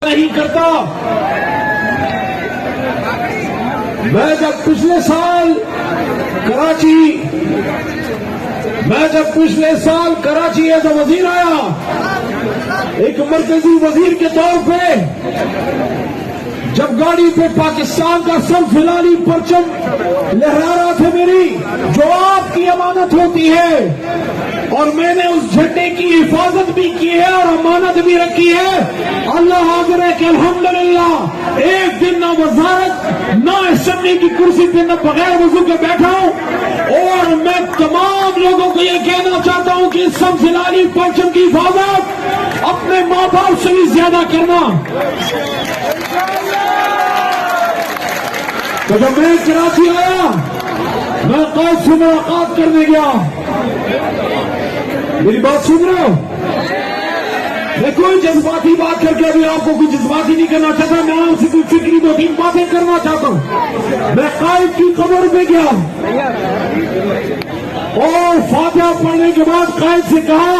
نہیں کرتا. میں جب پچھلے سال کراچی ایز اے وزیر آیا، ایک مرکزی وزیر کے طور پہ، جب گاڑی پہ پاکستان کا سب فلانی پرچم لہرا رہا تھا میری، جو آپ کی امانت ہوتی ہے، اور میں نے اس جھنڈے کی حفاظت بھی کی ہے اور امانت بھی رکھی ہے. اللہ حاضر ہے کہ الحمدللہ ایک دن نہ وزارت نہ اسمبلی کی کرسی پہ نہ بغیر وضو کے بیٹھا ہوں. اور میں تمام لوگوں کو یہ کہنا چاہتا ہوں کہ سب فلانی پرچم کی حفاظت اپنے ماں باپ سے بھی زیادہ کرنا. تو جب میں کراچی آیا، میں قائد سے ملاقات کرنے گیا. میری بات سن رہے ہو؟ میں کوئی جذباتی بات کر کے ابھی آپ کو کوئی جذباتی نہیں کرنا چاہتا. میں آپ سے کوئی فکری موٹین باتیں کرنا چاہتا ہوں. میں قائد کی قبر پہ گیا اور فاتحہ پڑھنے کے بعد قائد سے کہا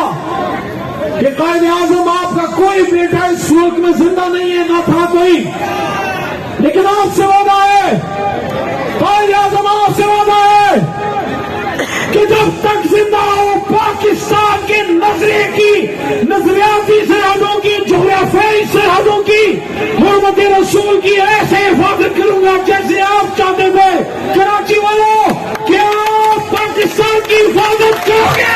کہ قائد اعظم، آپ کا کوئی بیٹا اس ملک میں زندہ نہیں ہے، نہ تھا کوئی، لیکن آپ سے وعدہ ہے، قائد اعظم آپ سے وعدہ ہے کہ جب تک زندہ ہو پاکستان کے نظریاتی سرحدوں کی، جغرافیائی سرحدوں کی، حرمت رسول کی ایسے حفاظت کروں گا جیسے آپ چاہتے تھے. کراچی والوں، کیا آپ پاکستان کی حفاظت کرو گے؟